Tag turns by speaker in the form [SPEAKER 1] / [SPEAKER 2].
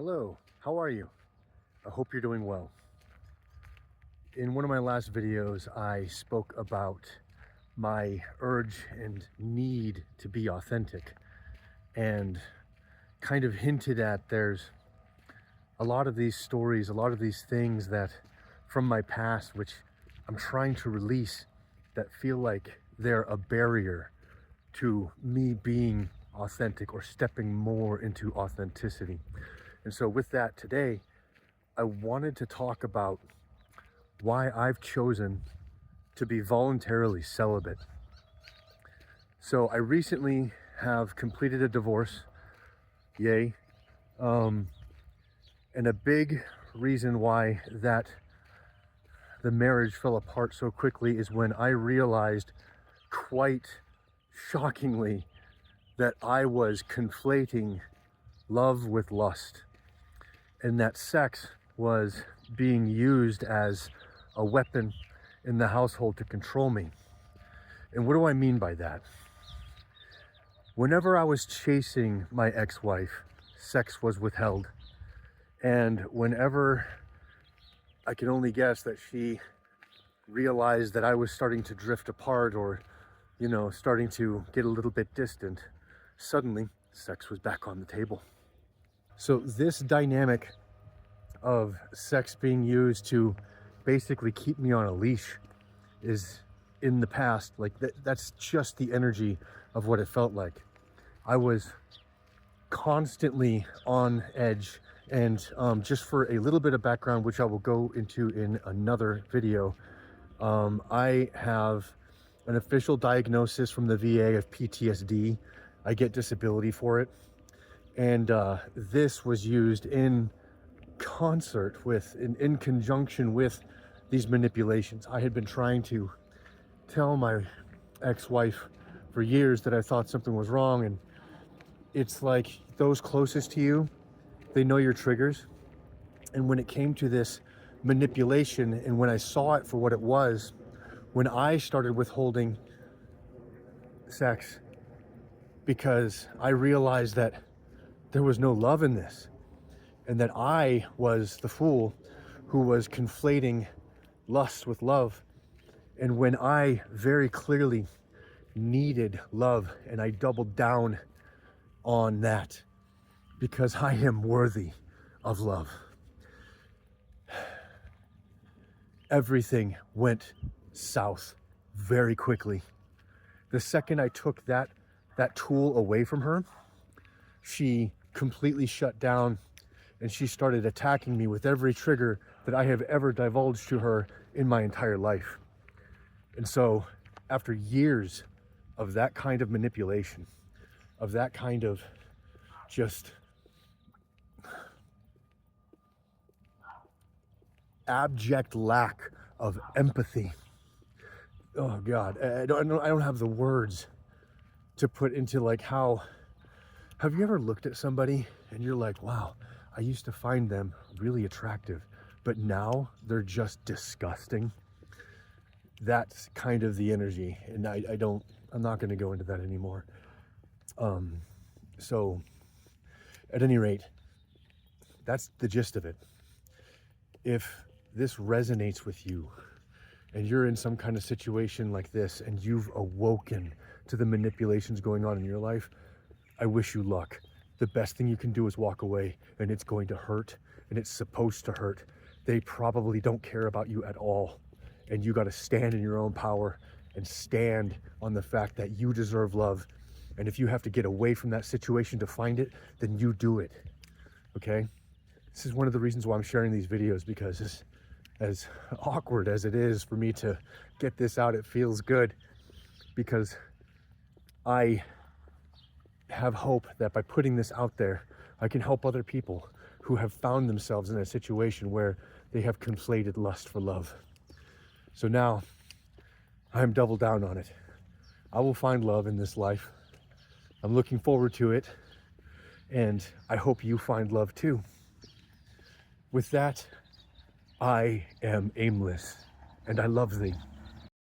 [SPEAKER 1] Hello, how are you? I hope you're doing well. In one of my last videos, I spoke about my urge and need to be authentic and kind of hinted at there's a lot of these stories, a lot of these things that from my past, which I'm trying to release, that feel like they're a barrier to me being authentic or stepping more into authenticity. And so with that today, I wanted to talk about why I've chosen to be voluntarily celibate. So I recently have completed a divorce, yay. And a big reason why that the marriage fell apart so quickly is when I realized quite shockingly that I was conflating love with lust, and that sex was being used as a weapon in the household to control me. And what do I mean by that? Whenever I was chasing my ex-wife, sex was withheld. And whenever I can only guess that she realized that I was starting to drift apart or, starting to get a little bit distant, suddenly sex was back on the table. So this dynamic of sex being used to basically keep me on a leash is in the past. Like that's just the energy of what it felt like. I was constantly on edge. And just for a little bit of background, which I will go into in another video, I have an official diagnosis from the VA of PTSD. I get disability for it. And this was used in concert with, in conjunction with these manipulations. I had been trying to tell my ex-wife for years that I thought something was wrong. And it's like those closest to you, they know your triggers. And when it came to this manipulation, and when I saw it for what it was, when I started withholding sex because I realized that there was no love in this, and that I was the fool who was conflating lust with love. And when I very clearly needed love, and I doubled down on that because I am worthy of love, everything went south very quickly. The second I took that tool away from her, she completely shut down, and she started attacking me with every trigger that I have ever divulged to her in my entire life. And so after years of that kind of manipulation, of that kind of just abject lack of empathy, oh God, I don't have the words to put into like how, have you ever looked at somebody and you're like, wow, I used to find them really attractive, but now they're just disgusting? That's kind of the energy. And I'm not going to go into that anymore. So at any rate, that's the gist of it. If this resonates with you and you're in some kind of situation like this and you've awoken to the manipulations going on in your life, I wish you luck. The best thing you can do is walk away, and it's going to hurt, and it's supposed to hurt. They probably don't care about you at all. And you got to stand in your own power and stand on the fact that you deserve love. And if you have to get away from that situation to find it, then you do it. Okay? This is one of the reasons why I'm sharing these videos, because as awkward as it is for me to get this out, it feels good, because I have hope that by putting this out there, I can help other people who have found themselves in a situation where they have conflated lust for love. So now I'm double down on it. I will find love in this life. I'm looking forward to it, and I hope you find love too. With that, I am aimless, and I love thee.